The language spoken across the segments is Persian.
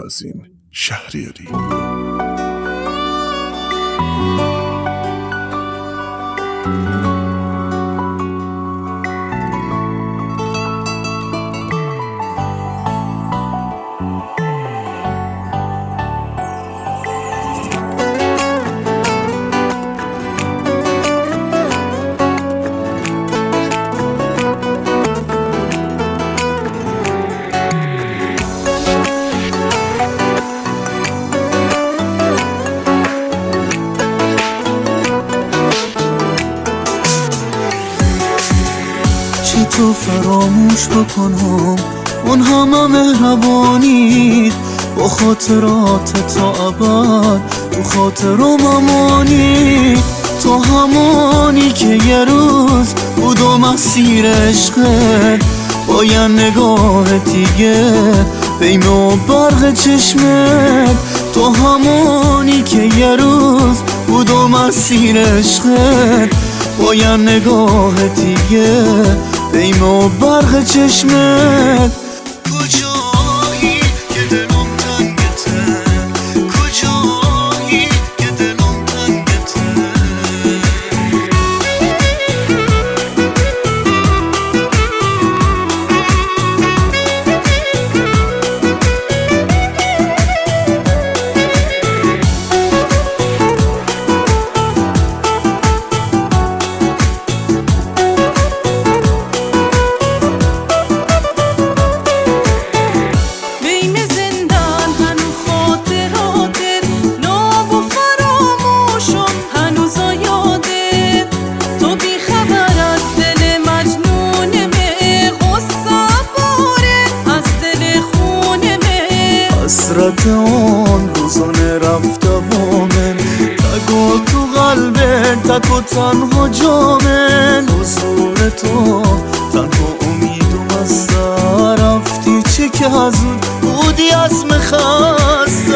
کاظم شهریاری. تو فراموش بکنم اون همه مهربانی، با خاطرات تا ابد تو خاطرم امانی. تو همانی که یه روز بود و مسیر عشقت، با یه نگاه دیگه بیم و برق چشمت. تو همانی که یه روز بود و مسیر عشقت، با یه نگاه دیگه بیم و برق چشمت. کجایی که دلم تنگته، کجایی که دلم تنگته. حسرت اون روزانه رفته و من تگو تو قلبت، تک و تنها جامن. حضور تو تنها امیدم از سر رفتی، چه که حزود بودی از مخستم.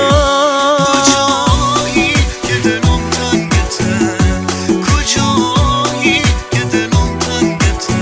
کجایی که دلم تنگته، کجایی که دلم تنگته.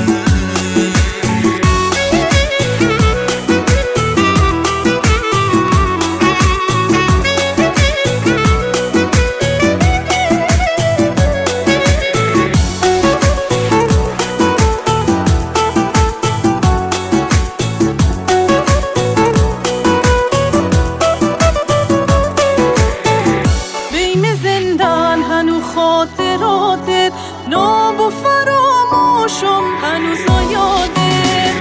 خاطراتت ناب و فراموشم هنوز یادت.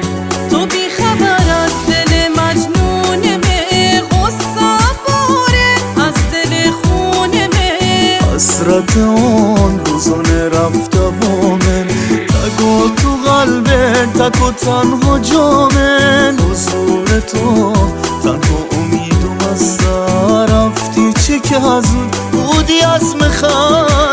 تو بی خبر از دل مجنونمه، غصه باره از دل خونمه. حسرت اون روزانه رفته و من تگو تو قلبت، تک و تنها جامن. حضور تو تنها امیدم از سر رفتی، چه که حزود بودی از مخستم.